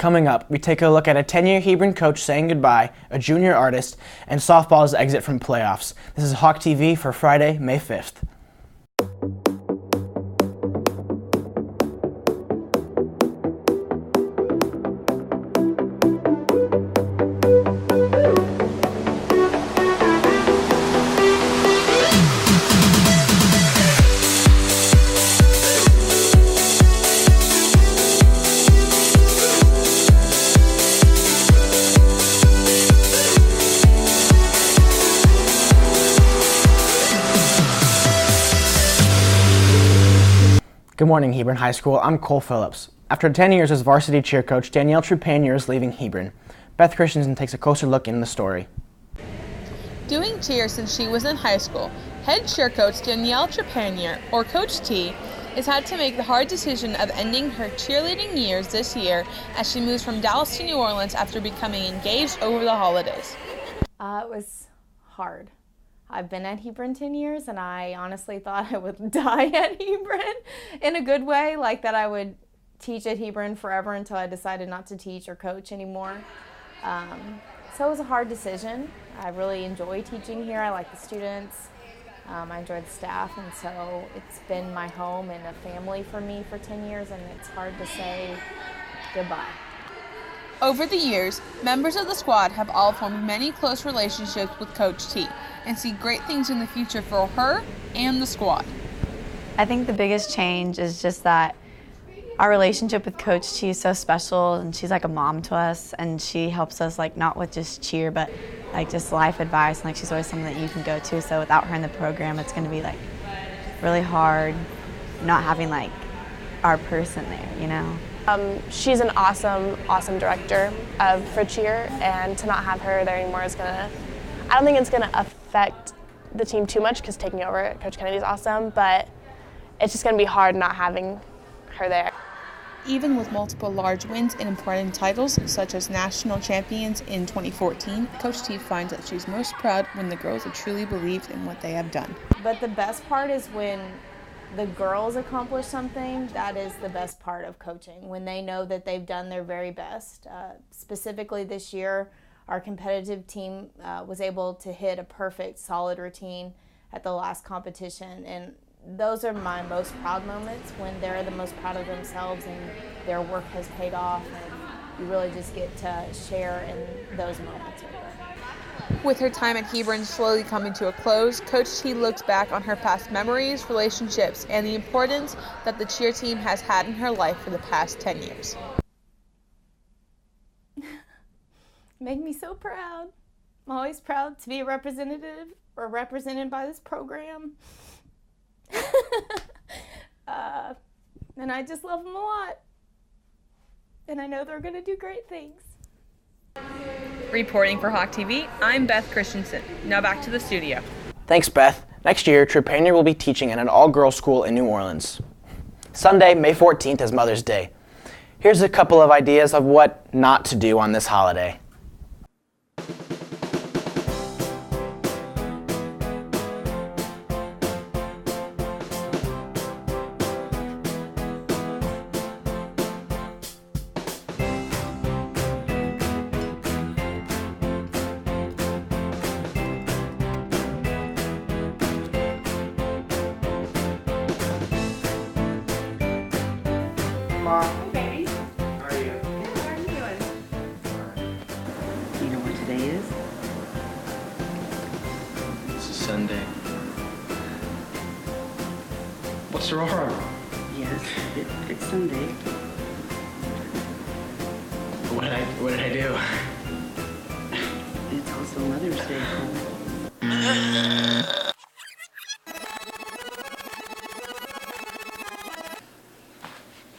Coming up, we take a look at a 10-year Hebron coach saying goodbye, a junior artist, and softball's exit from playoffs. This is Hawk TV for Friday, May 5th. Good morning, Hebron High School. I'm Cole Phillips. After 10 years as varsity cheer coach, Danielle Trepanier is leaving Hebron. Beth Christensen takes a closer look in the story. Doing cheer since she was in high school, head cheer coach Danielle Trepanier, or Coach T, has had to make the hard decision of ending her cheerleading years this year as she moves from Dallas to New Orleans after becoming engaged over the holidays. It was hard. I've been at Hebron 10 years, and I honestly thought I would die at Hebron in a good way, like that I would teach at Hebron forever until I decided not to teach or coach anymore. So it was a hard decision. I really enjoy teaching here. I like the students. I enjoy the staff, and so it's been my home and a family for me for 10 years, and it's hard to say goodbye. Over the years, members of the squad have all formed many close relationships with Coach T and see great things in the future for her and the squad. I think the biggest change is just that our relationship with Coach T is so special, and she's like a mom to us, and she helps us like not with just cheer, but like just life advice, and like she's always someone that you can go to. So without her in the program, it's going to be like really hard not having like our person there, you know. She's an awesome director for cheer, and to not have her there anymore is I don't think it's gonna affect the team too much because taking over Coach Kennedy is awesome, but it's just gonna be hard not having her there. Even with multiple large wins and important titles, such as national champions in 2014, Coach T finds that she's most proud when the girls have truly believed in what they have done. But the best part is when the girls accomplish something. That is the best part of coaching, when they know that they've done their very best. Specifically this year, our competitive team was able to hit a perfect, solid routine at the last competition, and those are my most proud moments, when they're the most proud of themselves and their work has paid off, and you really just get to share in those moments with them. With her time at Hebron slowly coming to a close, Coach T looks back on her past memories, relationships, and the importance that the cheer team has had in her life for the past 10 years. Made me so proud. I'm always proud to be a representative or represented by this program. And I just love them a lot. And I know they're going to do great things. Reporting for Hawk TV, I'm Beth Christensen. Now back to the studio. Thanks, Beth. Next year, Trepanier will be teaching at an all-girls school in New Orleans. Sunday, May 14th is Mother's Day. Here's a couple of ideas of what not to do on this holiday. Mom. Hey, baby. How are you? Good. How are you doing? Do you know what today is? This is Sunday. What's wrong? Yes, it's Sunday. What did I do? It's also Mother's Day.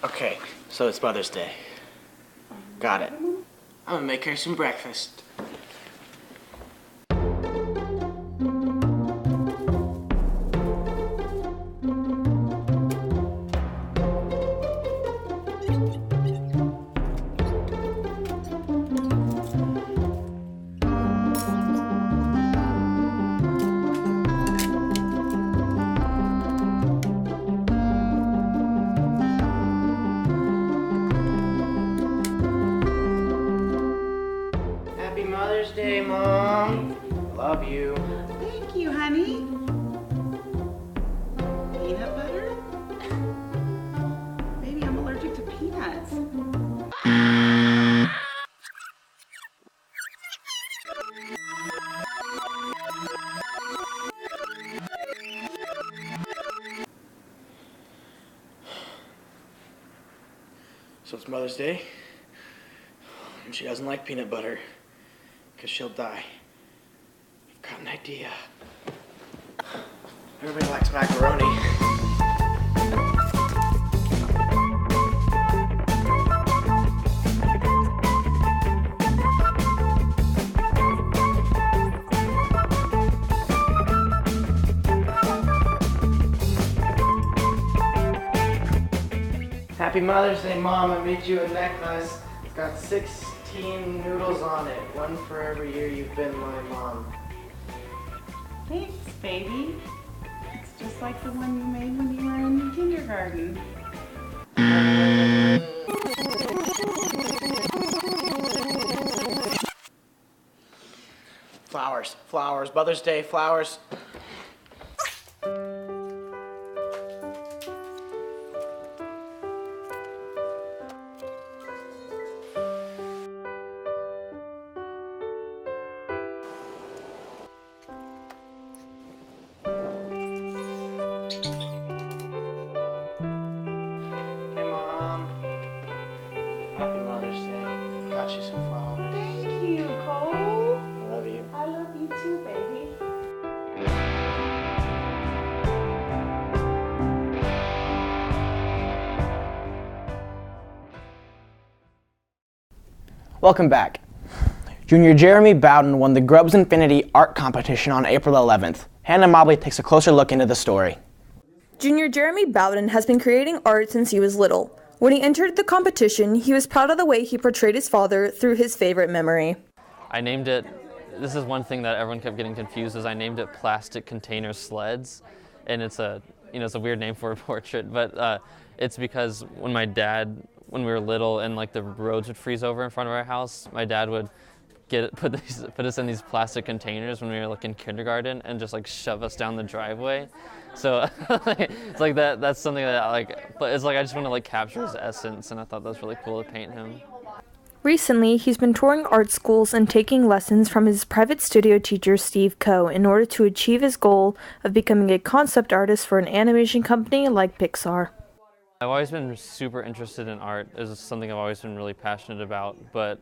Okay, so it's Mother's Day. Got it. I'm gonna make her some breakfast. Love you. Thank you, honey. Peanut butter? Baby, I'm allergic to peanuts. So it's Mother's Day, and she doesn't like peanut butter, because she'll die. I've got an idea. Everybody likes macaroni. Happy Mother's Day, Mom. I made you a necklace. It's got 16 noodles on it. One for every year you've been my mom. Thanks, baby. It's just like the one you made when you were in kindergarten. Flowers, flowers, Mother's Day, flowers. Hey, Mom. Happy Mother's Day. Got you some flowers. Thank you, Cole. I love you. I love you too, baby. Welcome back. Junior Jeremy Bowden won the Grubbs Infinity Art Competition on April 11th. Hannah Mobley takes a closer look into the story. Junior Jeremy Bowden has been creating art since he was little. When he entered the competition, he was proud of the way he portrayed his father through his favorite memory. I named it, this is one thing that everyone kept getting confused, is I named it Plastic Container Sleds. And it's a weird name for a portrait, but it's because when we were little and like the roads would freeze over in front of our house, my dad would put us in these plastic containers when we were like in kindergarten and just like shove us down the driveway. So it's like that's something that but it's like I just want to like capture his essence, and I thought that was really cool to paint him. Recently, he's been touring art schools and taking lessons from his private studio teacher, Steve Coe, in order to achieve his goal of becoming a concept artist for an animation company like Pixar. I've always been super interested in art. It's something I've always been really passionate about, but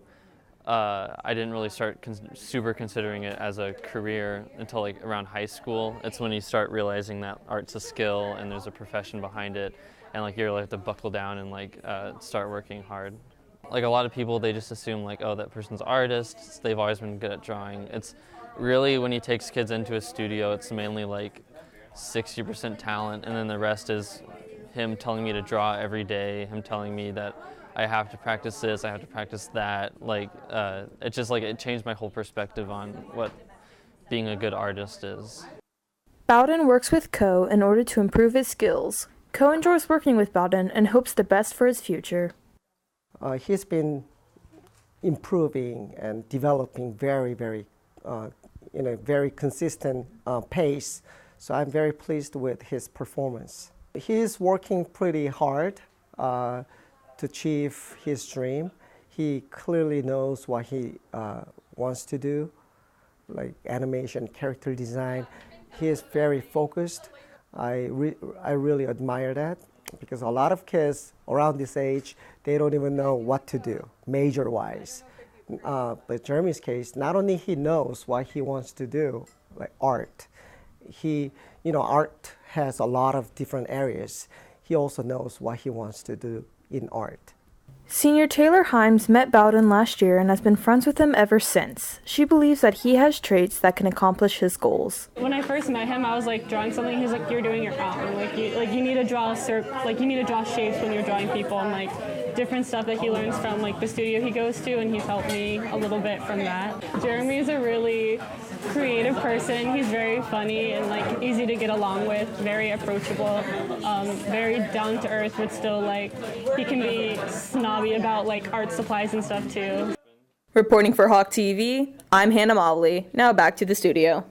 I didn't really start super considering it as a career until like around high school. It's when you start realizing that art's a skill and there's a profession behind it, and like you're like to buckle down and like start working hard. Like a lot of people, they just assume like, oh, that person's artist, they've always been good at drawing. It's really, when he takes kids into a studio, it's mainly like 60% talent, and then the rest is him telling me to draw every day, him telling me that I have to practice this, I have to practice that. Like, it just like, it changed my whole perspective on what being a good artist is. Bowden works with Coe in order to improve his skills. Coe enjoys working with Bowden and hopes the best for his future. He's been improving and developing very consistent pace. So I'm very pleased with his performance. He's working pretty hard to achieve his dream. He clearly knows what he wants to do, like animation, character design. He is very focused. I really admire that, because a lot of kids around this age, they don't even know what to do, major-wise. But Jeremy's case, not only he knows what he wants to do, like art, art has a lot of different areas. He also knows what he wants to do in art. Senior Taylor Himes met Bowden last year and has been friends with him ever since. She believes that he has traits that can accomplish his goals. When I first met him, I was like drawing something. He's like, "You're doing it wrong. You need to draw you need to draw shapes when you're drawing people," and like different stuff that he learns from like the studio he goes to, and he's helped me a little bit from that. Jeremy's a really creative person. He's very funny and like easy to get along with, very approachable, very down to earth, but still like he can be snobby about like art supplies and stuff too. Reporting for Hawk TV, I'm Hannah Mobley. Now back to the studio.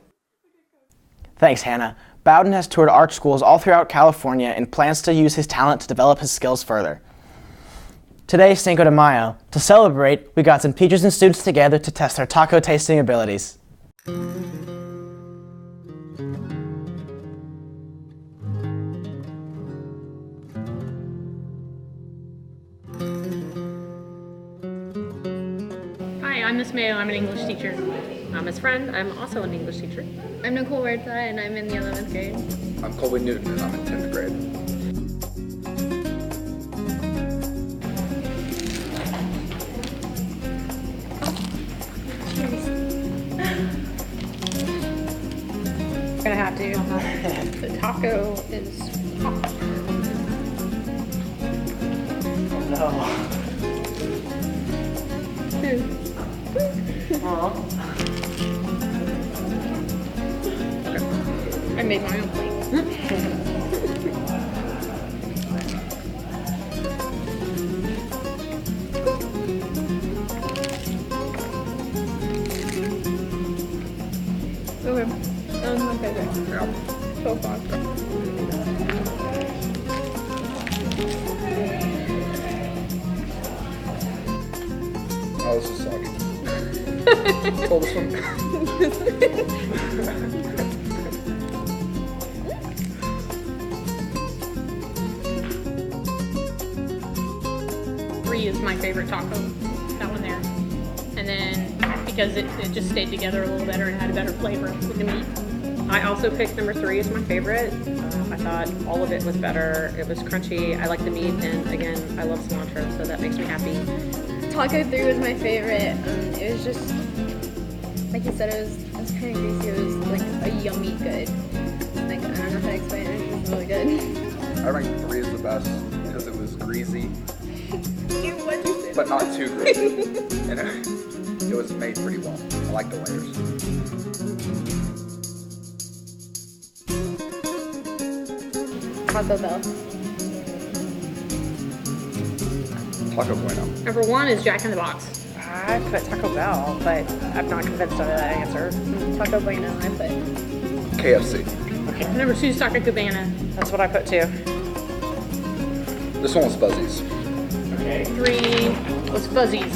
Thanks, Hannah. Bowden has toured art schools all throughout California and plans to use his talent to develop his skills further. Today is Cinco de Mayo. To celebrate, we got some teachers and students together to test their taco tasting abilities. Hi, I'm Miss Mayo. I'm an English teacher. I'm Miss Friend. I'm also an English teacher. I'm Nicole Wertha, and I'm in the 11th grade. I'm Colby Newton, and I'm in 10th grade. We're gonna have to. The taco is hot. No. I made my own plate. Okay, that was my favorite. Yeah. So far. Oh, this is soggy. Pull this one. 3 is my favorite taco. That one there. And then because it just stayed together a little better and had a better flavor with the meat. I also picked number 3 as my favorite. I thought all of it was better. It was crunchy. I like the meat, and again, I love cilantro, so that makes me happy. Taco 3 was my favorite. It was just, like you said, it was kind of greasy. It was like a yummy good. Like, I don't know how to explain it. It was really good. I rank 3 as the best because it was greasy, but not too greasy. And it was made pretty well. I like the layers. Taco Bell. Taco Bueno. Number 1 is Jack in the Box. I put Taco Bell, but I'm not convinced of that answer. Taco Bueno, I put. KFC. Okay. Number 2 is Taco Cabana. That's what I put too. This one was Fuzzies. Okay. 3 was Fuzzies.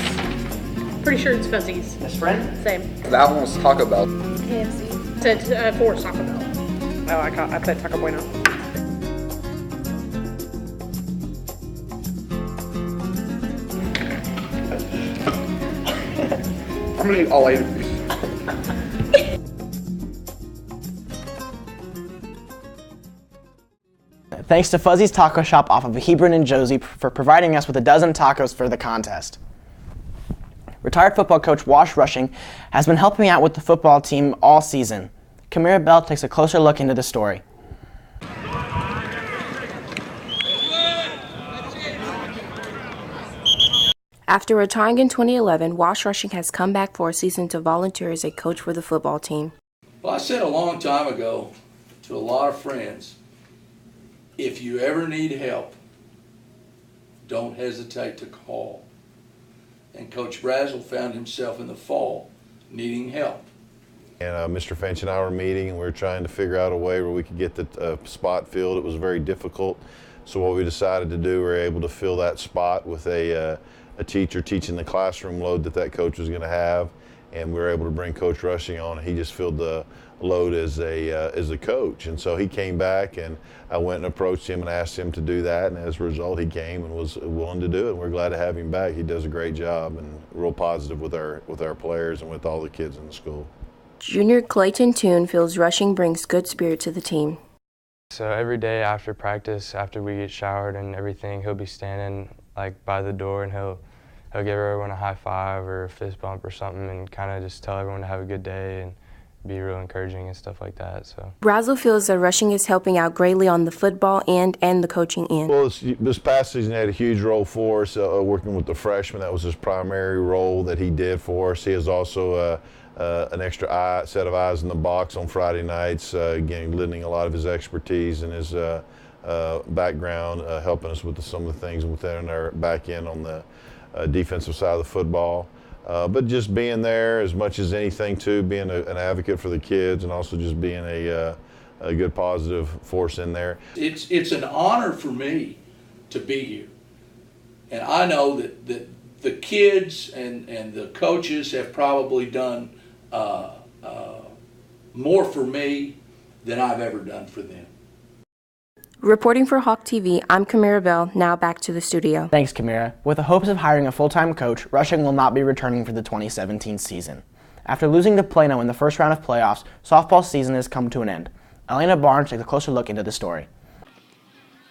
Pretty sure it's Fuzzies. Miss Friend? Same. That one was Taco Bell. KFC. Said 4 is Taco Bell. Oh, I put Taco Bueno. I'm gonna eat all 8 of these. Thanks to Fuzzy's Taco Shop off of Hebron and Josie for providing us with a dozen tacos for the contest. Retired football coach Wash Rushing has been helping out with the football team all season. Kamira Bell takes a closer look into the story. After retiring in 2011, Wash Rushing has come back for a season to volunteer as a coach for the football team. Well, I said a long time ago to a lot of friends, if you ever need help, don't hesitate to call. And Coach Brazel found himself in the fall needing help. And Mr. Finch and I were meeting, and we were trying to figure out a way where we could get the spot filled. It was very difficult. So what we decided to do, we were able to fill that spot with a teacher teaching the classroom load that coach was going to have, and we were able to bring Coach Rushing on. He just filled the load as a coach, and so he came back, and I went and approached him and asked him to do that, and as a result, he came and was willing to do it. And we're glad to have him back. He does a great job and real positive with our players and with all the kids in the school. Junior Clayton Toon feels Rushing brings good spirit to the team. So every day after practice, after we get showered and everything, he'll be standing like by the door, and he'll give everyone a high five or a fist bump or something, and kind of just tell everyone to have a good day and be real encouraging and stuff like that. So Brazel feels that Rushing is helping out greatly on the football and the coaching end. Well, this past season he had a huge role for us, working with the freshmen. That was his primary role that he did for us. He has also an extra set of eyes in the box on Friday nights, again, lending a lot of his expertise and his background, helping us with some of the things within our back end on the defensive side of the football. But just being there as much as anything too, being an advocate for the kids and also just being a good positive force in there. It's an honor for me to be here. And I know that the kids and the coaches have probably done more for me than I've ever done for them. Reporting for Hawk TV, I'm Kamira Bell. Now back to the studio. Thanks, Kamira. With the hopes of hiring a full-time coach, Rushing will not be returning for the 2017 season. After losing to Plano in the first round of playoffs, softball season has come to an end. Elena Barnes takes a closer look into the story.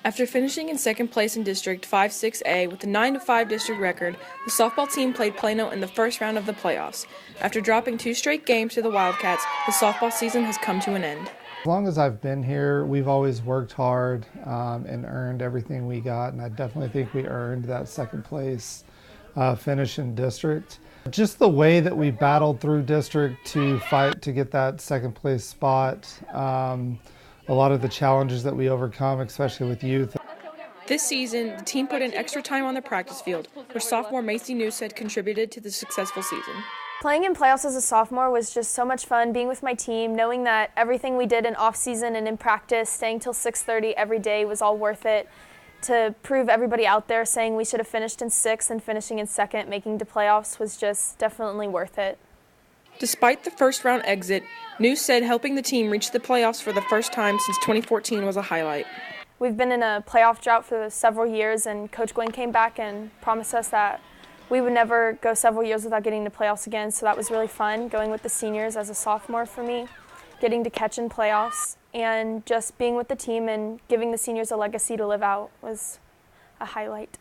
After finishing in second place in District 5-6A with a 9-5 district record, the softball team played Plano in the first round of the playoffs. After dropping 2 straight games to the Wildcats, the softball season has come to an end. As long as I've been here, we've always worked hard and earned everything we got, and I definitely think we earned that second place finish in district. Just the way that we battled through district to fight to get that second place spot, a lot of the challenges that we overcome, especially with youth. This season, the team put in extra time on the practice field, where sophomore Macy Newsted contributed to the successful season. Playing in playoffs as a sophomore was just so much fun, being with my team, knowing that everything we did in off-season and in practice, staying till 6:30 every day was all worth it. To prove everybody out there saying we should have finished in 6th and finishing in 2nd, making the playoffs was just definitely worth it. Despite the first round exit, News said helping the team reach the playoffs for the first time since 2014 was a highlight. We've been in a playoff drought for several years, and Coach Gwynn came back and promised us that we would never go several years without getting to playoffs again, so that was really fun, going with the seniors as a sophomore for me, getting to catch in playoffs, and just being with the team and giving the seniors a legacy to live out was a highlight.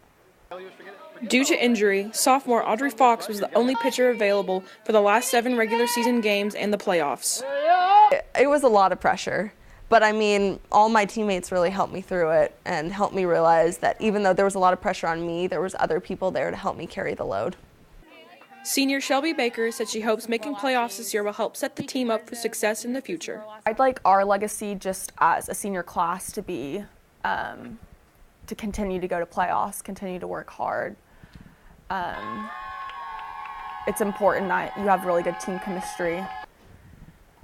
Due to injury, sophomore Audrey Fox was the only pitcher available for the last 7 regular season games and the playoffs. It was a lot of pressure, but I mean, all my teammates really helped me through it and helped me realize that even though there was a lot of pressure on me, there was other people there to help me carry the load. Senior Shelby Baker said she hopes making playoffs this year will help set the team up for success in the future. I'd like our legacy just as a senior class to be to continue to go to playoffs, continue to work hard. It's important that you have really good team chemistry,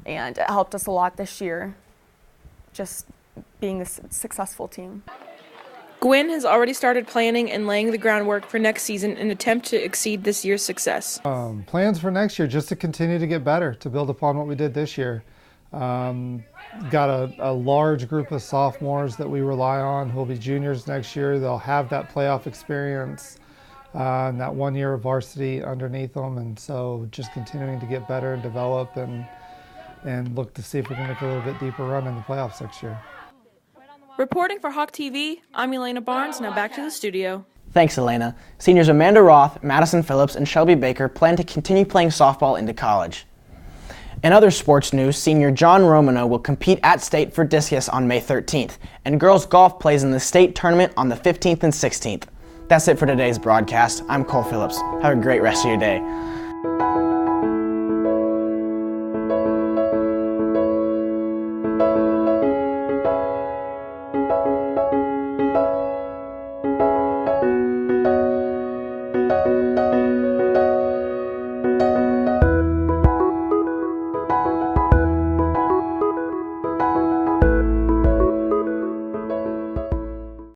and it helped us a lot this year, just being a successful team. Gwynn has already started planning and laying the groundwork for next season in an attempt to exceed this year's success. Plans for next year, just to continue to get better, to build upon what we did this year. Got a large group of sophomores that we rely on who will be juniors next year. They'll have that playoff experience and that 1 year of varsity underneath them, and so just continuing to get better and develop and look to see if we can make a little bit deeper run in the playoffs next year. Reporting for Hawk TV, I'm Elena Barnes. Now back to the studio. Thanks, Elena. Seniors Amanda Roth, Madison Phillips, and Shelby Baker plan to continue playing softball into college. In other sports news, senior John Romano will compete at state for discus on May 13th, and girls golf plays in the state tournament on the 15th and 16th. That's it for today's broadcast. I'm Cole Phillips. Have a great rest of your day.